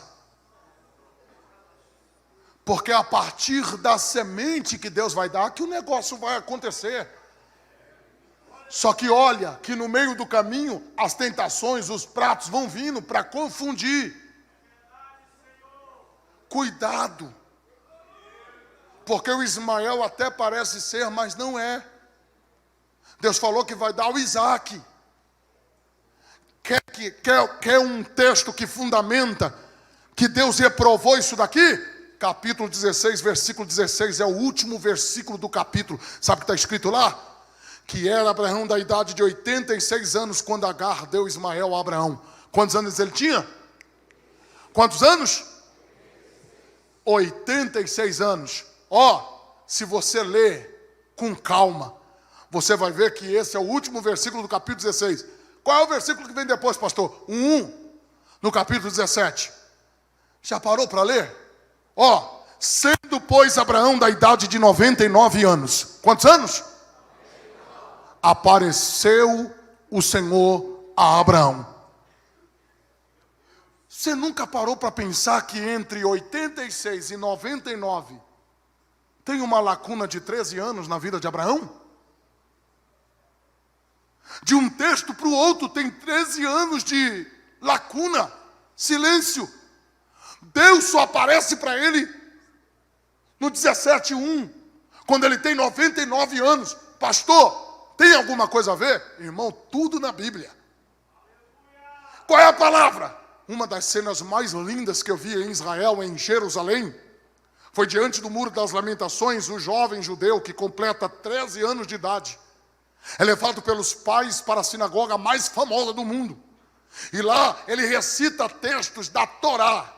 Porque é a partir da semente que Deus vai dar que o negócio vai acontecer. Só que olha, que no meio do caminho, as tentações, os pratos vão vindo para confundir. Cuidado. Porque o Ismael até parece ser, mas não é. Deus falou que vai dar o Isaac. Quer um texto que fundamenta que Deus reprovou isso daqui? Capítulo 16, versículo 16, é o último versículo do capítulo. Sabe o que está escrito lá? Que era Abraão da idade de 86 anos quando Agar deu Ismael a Abraão. Quantos anos ele tinha? Quantos anos? 86 anos. Se você ler com calma, você vai ver que esse é o último versículo do capítulo 16. Qual é o versículo que vem depois, pastor? 1, no capítulo 17. Já parou para ler? Sendo, pois, Abraão da idade de 99 anos. Quantos anos? Apareceu o Senhor a Abraão. Você nunca parou para pensar que entre 86 e 99 tem uma lacuna de 13 anos na vida de Abraão? De um texto para o outro tem 13 anos de lacuna, silêncio. Deus só aparece para ele no 17:1, quando ele tem 99 anos. Pastor, tem alguma coisa a ver? Irmão, tudo na Bíblia. Qual é a palavra? Uma das cenas mais lindas que eu vi em Israel, em Jerusalém, foi diante do Muro das Lamentações, o jovem judeu que completa 13 anos de idade é levado pelos pais para a sinagoga mais famosa do mundo. E lá ele recita textos da Torá,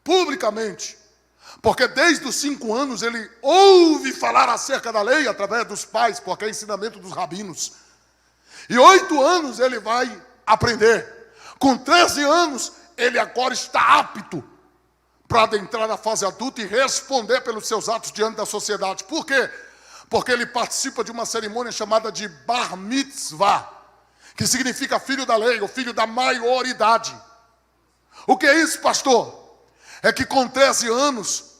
publicamente. Porque desde os 5 anos ele ouve falar acerca da lei através dos pais, porque é ensinamento dos rabinos. E 8 anos ele vai aprender. Com 13 anos, ele agora está apto para adentrar na fase adulta e responder pelos seus atos diante da sociedade. Por quê? Porque ele participa de uma cerimônia chamada de Bar Mitzvah, que significa filho da lei, ou filho da maioridade. O que é isso, pastor? É que com 13 anos,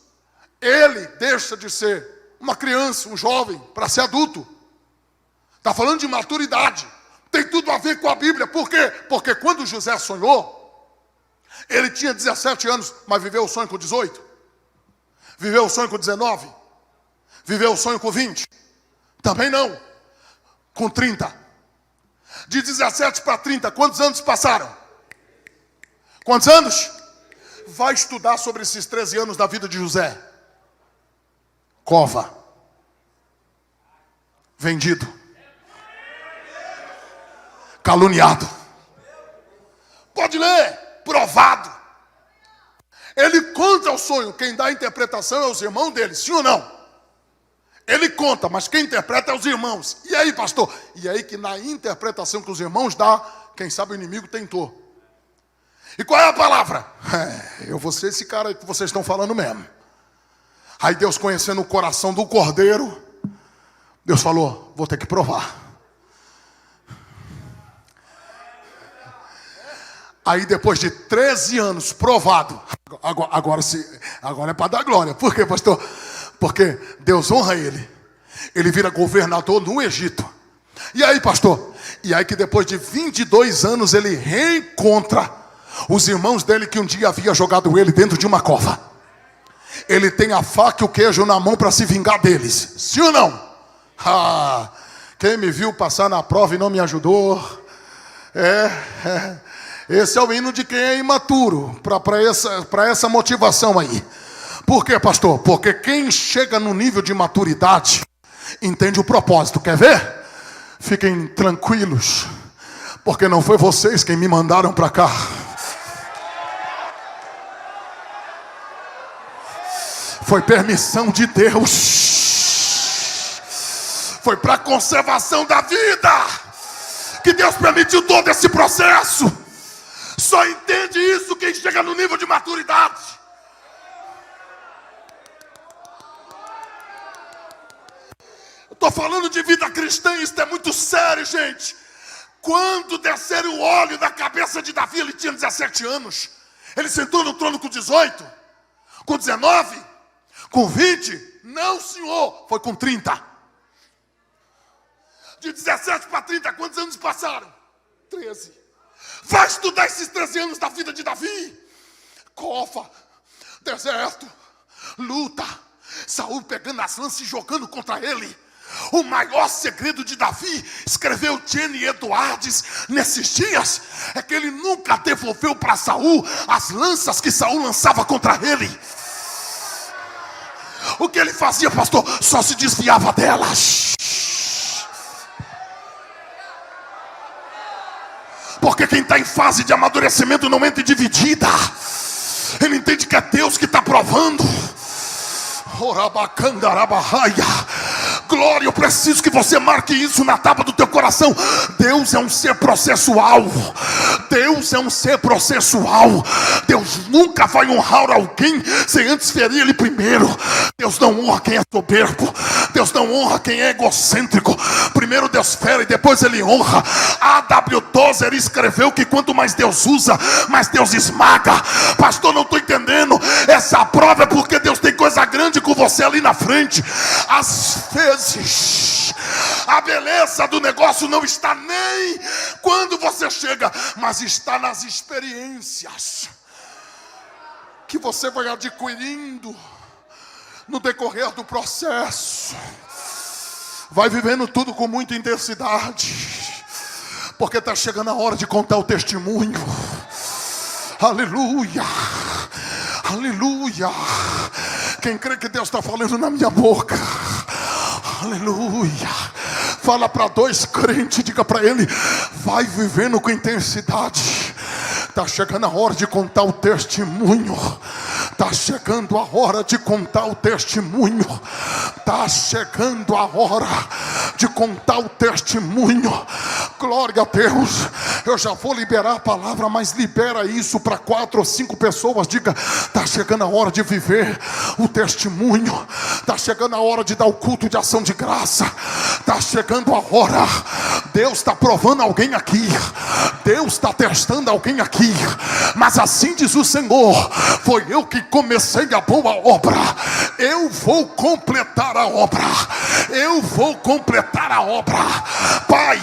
ele deixa de ser uma criança, um jovem, para ser adulto. Está falando de maturidade. Tem tudo a ver com a Bíblia. Por quê? Porque quando José sonhou, ele tinha 17 anos, mas viveu o sonho com 18. Viveu o sonho com 19. Viveu o sonho com 20. Também não. Com 30. De 17 para 30, quantos anos passaram? Quantos anos? Vai estudar sobre esses 13 anos da vida de José. Cova. Vendido. Caluniado. Pode ler. Provado. Ele conta o sonho. Quem dá a interpretação é os irmãos dele. Sim ou não? Ele conta, mas quem interpreta é os irmãos. E aí, pastor? E aí que na interpretação que os irmãos dão, quem sabe o inimigo tentou. E qual é a palavra? Eu vou ser esse cara que vocês estão falando mesmo. Aí Deus, conhecendo o coração do cordeiro, Deus falou, vou ter que provar. Aí depois de 13 anos provado, agora é para dar glória. Por quê, pastor? Porque Deus honra ele. Ele vira governador no Egito. E aí, pastor? E aí que depois de 22 anos ele reencontra os irmãos dele que um dia havia jogado ele dentro de uma cova. Ele tem a faca e o queijo na mão para se vingar deles. Sim ou não? Quem me viu passar na prova e não me ajudou. Esse é o hino de quem é imaturo. Para essa motivação aí. Por quê, pastor? Porque quem chega no nível de maturidade entende o propósito. Quer ver? Fiquem tranquilos. Porque não foi vocês quem me mandaram para cá. Foi permissão de Deus. Foi para a conservação da vida que Deus permitiu todo esse processo. Só entende isso quem chega no nível de maturidade. Eu estou falando de vida cristã, isso é muito sério, gente. Quando desceram o óleo da cabeça de Davi, ele tinha 17 anos. Ele sentou no trono com 18, com 19. Com 20? Não, senhor. Foi com 30. De 17 para 30, quantos anos passaram? 13. Vai estudar esses 13 anos da vida de Davi. Cofa, deserto, luta, Saul pegando as lanças e jogando contra ele. O maior segredo de Davi, escreveu Jenny Edwards nesses dias, é que ele nunca devolveu para Saul as lanças que Saul lançava contra ele. O que ele fazia, pastor? Só se desviava delas. Porque quem está em fase de amadurecimento não entra dividida. Ele entende que é Deus que está provando. Glória, eu preciso que você marque isso na tábua do teu coração. Deus é um ser processual. Deus é um ser processual. Deus nunca vai honrar alguém sem antes ferir ele primeiro. Deus não honra quem é soberbo. Deus não honra quem é egocêntrico. Primeiro Deus fere e depois ele honra. A.W. Tozer escreveu que quanto mais Deus usa, mais Deus esmaga. Pastor, não estou entendendo. Essa prova é porque Deus tem coisa grande com você ali na frente. Às vezes a beleza do negócio não está nem quando você chega, mas está nas experiências que você vai adquirindo no decorrer do processo. Vai vivendo tudo com muita intensidade, porque está chegando a hora de contar o testemunho. Aleluia, aleluia. Quem crê que Deus está falando na minha boca? Aleluia. Fala para 2 crentes, diga para ele: vai vivendo com intensidade. Está chegando a hora de contar o testemunho. Está chegando a hora de contar o testemunho. Está chegando a hora de contar o testemunho. Glória a Deus. Eu já vou liberar a palavra, mas libera isso para 4 ou 5 pessoas. Diga: está chegando a hora de viver o testemunho. Está chegando a hora de dar o culto de ação de graça. Está chegando a hora. Deus está provando alguém aqui. Deus está testando alguém aqui. Mas assim diz o Senhor: foi eu que comecei a boa obra. Eu vou completar a obra. Eu vou completar a obra. Pai,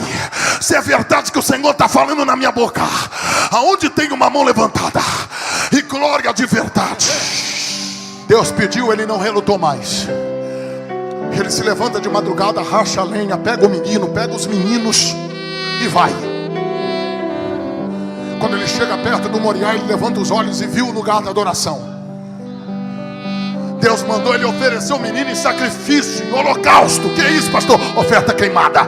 se é verdade que o Senhor está falando na minha boca, aonde tem uma mão levantada e glória de verdade. Deus pediu, ele não relutou mais. Ele se levanta de madrugada, racha a lenha, pega o menino, pega os meninos e vai. Quando ele chega perto do Moriá, ele levanta os olhos e viu o lugar da adoração. Deus mandou ele oferecer o menino em sacrifício, em holocausto. Que é isso, pastor? Oferta queimada.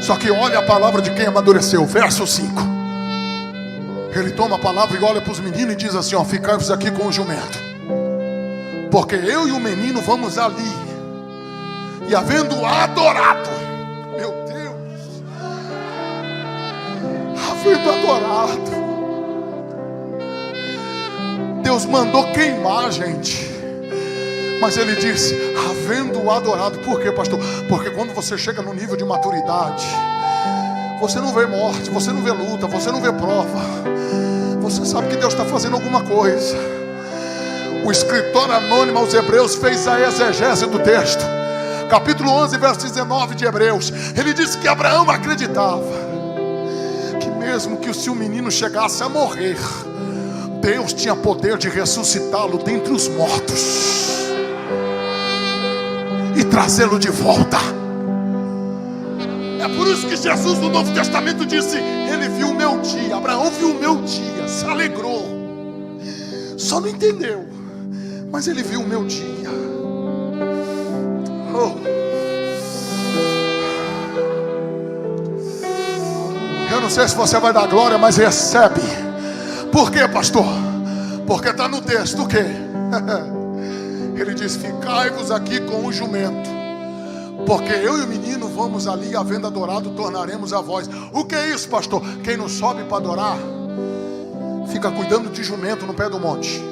Só que olha a palavra de quem amadureceu, verso 5. Ele toma a palavra e olha para os meninos e diz assim: ó, ficai-vos aqui com o jumento, porque eu e o menino vamos ali. E havendo adorado, meu Deus, havendo adorado, Deus mandou queimar, gente. Mas ele disse: havendo adorado. Por quê, pastor? Porque quando você chega no nível de maturidade, você não vê morte, você não vê luta, você não vê prova. Você sabe que Deus está fazendo alguma coisa. O escritor anônimo aos Hebreus fez a exegese do texto. Capítulo 11, verso 19 de Hebreus. Ele disse que Abraão acreditava que mesmo que o seu menino chegasse a morrer, Deus tinha poder de ressuscitá-lo dentre os mortos e trazê-lo de volta. É por isso que Jesus no Novo Testamento disse: ele viu o meu dia. Abraão viu o meu dia, se alegrou. Só não entendeu, mas ele viu o meu dia. Eu não sei se você vai dar glória, mas recebe. Por quê, pastor? Porque está no texto o quê? Ele diz: ficai-vos aqui com o jumento, porque eu e o menino vamos ali, havendo adorado, tornaremos a voz. O que é isso, pastor? Quem não sobe para adorar fica cuidando de jumento no pé do monte.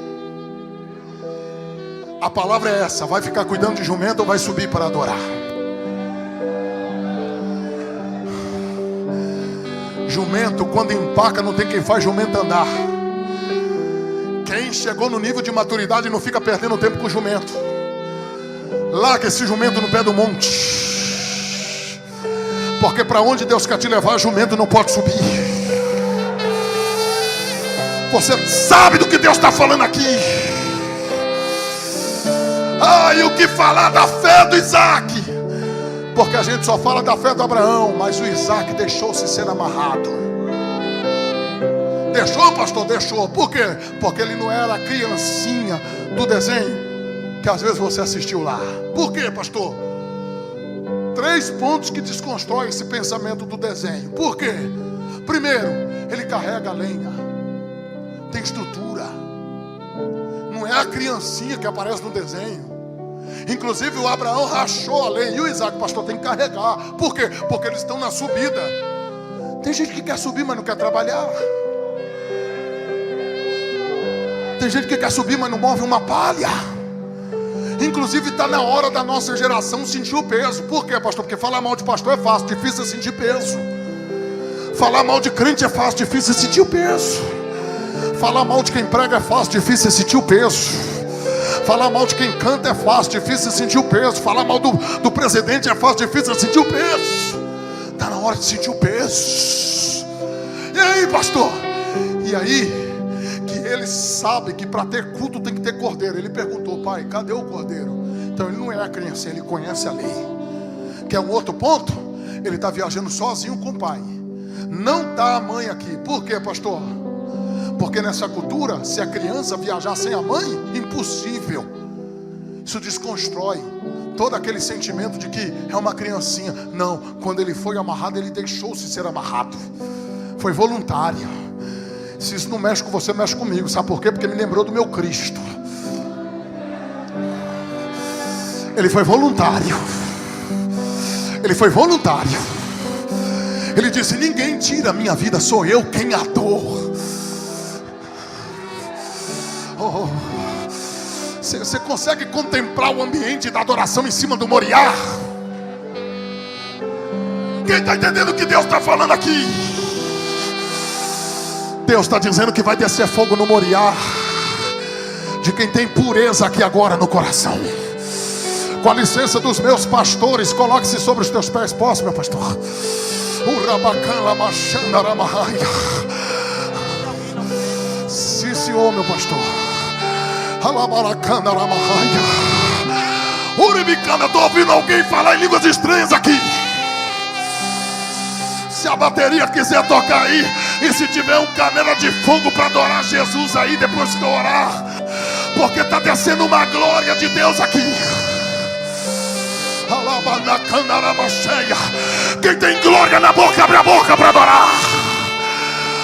A palavra é essa: vai ficar cuidando de jumento ou vai subir para adorar? Jumento, quando empaca, não tem quem faz jumento andar. Quem Quem chegou no nível de maturidade não fica perdendo tempo com o jumento. Larga esse jumento no pé do monte. Porque para onde Deus quer te levar, jumento não pode subir. Você sabe do que Deus está falando aqui. E o que falar da fé do Isaac? Porque a gente só fala da fé do Abraão, mas o Isaac deixou-se ser amarrado. Deixou, pastor? Deixou. Por quê? Porque ele não era a criancinha do desenho que às vezes você assistiu lá. Por quê, pastor? 3 pontos que desconstroem esse pensamento do desenho. Por quê? Primeiro, ele carrega a lenha, tem estrutura. Não é a criancinha que aparece no desenho. Inclusive o Abraão rachou a lenha. E o Isaac, pastor, tem que carregar. Por quê? Porque eles estão na subida. Tem gente que quer subir, mas não quer trabalhar. Tem gente que quer subir, mas não move uma palha. Inclusive está na hora da nossa geração sentir o peso. Por quê, pastor? Porque falar mal de pastor é fácil, difícil é sentir peso. Falar mal de crente é fácil, difícil é sentir o peso. Falar mal de quem prega é fácil, difícil é sentir o peso. Falar mal de quem canta é fácil, difícil é sentir o peso. Falar mal do presidente é fácil, difícil é sentir o peso. Está na hora de sentir o peso. E aí, pastor? E aí que ele sabe que para ter culto tem que ter cordeiro. Ele perguntou: pai, cadê o cordeiro? Então ele não é a criança, ele conhece a lei. Quer um outro ponto? Ele está viajando sozinho com o pai. Não está a mãe aqui. Por quê, pastor? Porque nessa cultura, se a criança viajar sem a mãe, impossível. Isso desconstrói todo aquele sentimento de que é uma criancinha. Não, quando ele foi amarrado, ele deixou-se ser amarrado. Foi voluntário. Se isso não mexe com você, mexe comigo. Sabe por quê? Porque me lembrou do meu Cristo. Ele foi voluntário. Ele foi voluntário. Ele disse: ninguém tira a minha vida, sou eu quem a dou. Você consegue contemplar o ambiente da adoração em cima do Moriá? Quem está entendendo o que Deus está falando aqui? Deus está dizendo que vai descer fogo no Moriá de quem tem pureza aqui agora no coração. Com a licença dos meus pastores, coloque-se sobre os teus pés. Posso, meu pastor? Sim, senhor, meu pastor. Estou ouvindo alguém falar em línguas estranhas aqui. Se a bateria quiser tocar aí, e se tiver um canela de fogo para adorar Jesus aí depois que eu orar, porque está descendo uma glória de Deus aqui. Quem tem glória na boca, abre a boca para adorar.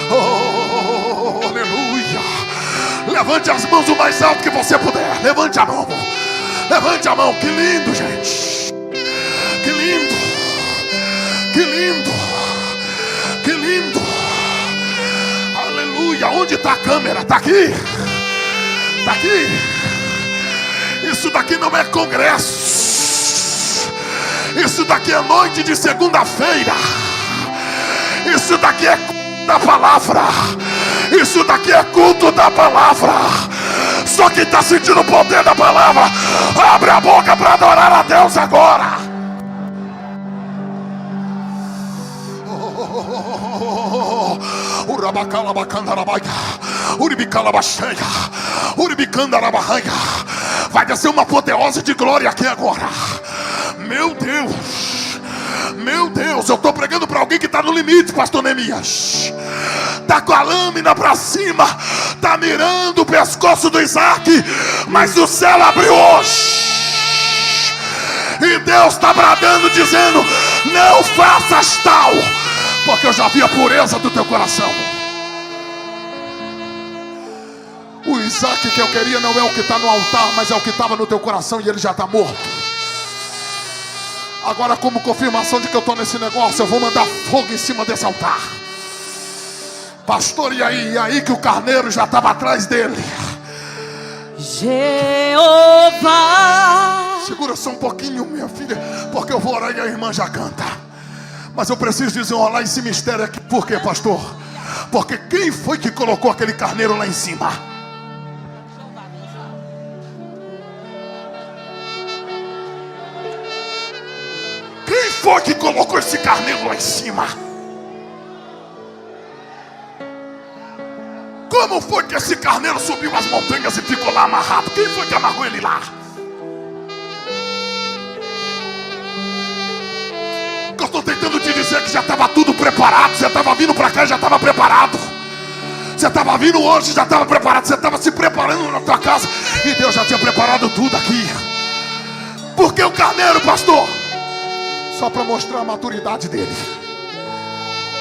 Oh, aleluia. Levante as mãos o mais alto que você puder. Levante a mão. Levante a mão. Que lindo, gente. Que lindo. Que lindo. Que lindo. Aleluia. Onde está a câmera? Está aqui. Está aqui. Isso daqui não é congresso. Isso daqui é noite de segunda-feira. Isso daqui é culto da palavra. Isso daqui é culto da palavra. Só quem está sentindo o poder da palavra, abre a boca para adorar a Deus agora. Vai descer uma apoteose de glória aqui agora. Meu Deus, meu Deus, eu estou pregando para alguém que está no limite, pastor Neemias. Está com a lâmina para cima, está mirando o pescoço do Isaac, mas o céu abriu hoje. E Deus está bradando, dizendo: não faças tal, porque eu já vi a pureza do teu coração. O Isaac que eu queria não é o que está no altar, mas é o que estava no teu coração, e ele já está morto. Agora, como confirmação de que eu estou nesse negócio, eu vou mandar fogo em cima desse altar. Pastor, e aí que o carneiro já estava atrás dele. Jeová. Segura só um pouquinho, minha filha, porque eu vou orar e a irmã já canta. Mas eu preciso desenrolar esse mistério aqui. Por quê, pastor? Porque quem foi que colocou aquele carneiro lá em cima? foi que colocou esse carneiro lá em cima? Como foi que esse carneiro subiu as montanhas e ficou lá amarrado? Quem foi que amarrou ele lá? Eu estou tentando te dizer que já estava tudo preparado. Você estava vindo para cá e já estava preparado. Você estava vindo hoje e já estava preparado. Você estava se preparando na tua casa e Deus já tinha preparado tudo aqui. Por que o carneiro, pastor? Só para mostrar a maturidade dele.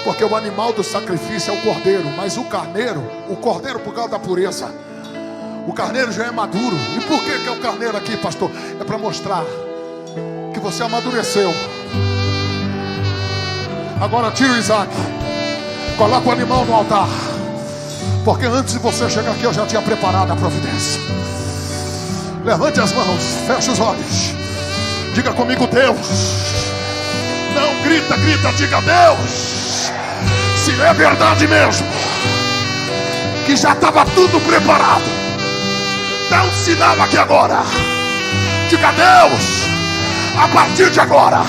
Porque o animal do sacrifício é o cordeiro, mas o cordeiro por causa da pureza. O carneiro já é maduro. E por que é o carneiro aqui, pastor? É para mostrar que você amadureceu. Agora tira o Isaac, coloca o animal no altar, porque antes de você chegar aqui eu já tinha preparado a providência. Levante as mãos, feche os olhos, diga comigo: Deus. Não grita, diga: Deus. Se é verdade mesmo que já estava tudo preparado, dá um sinal aqui agora. Diga: Deus, a partir de agora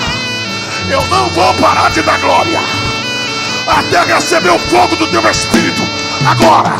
eu não vou parar de dar glória até receber o fogo do teu Espírito agora.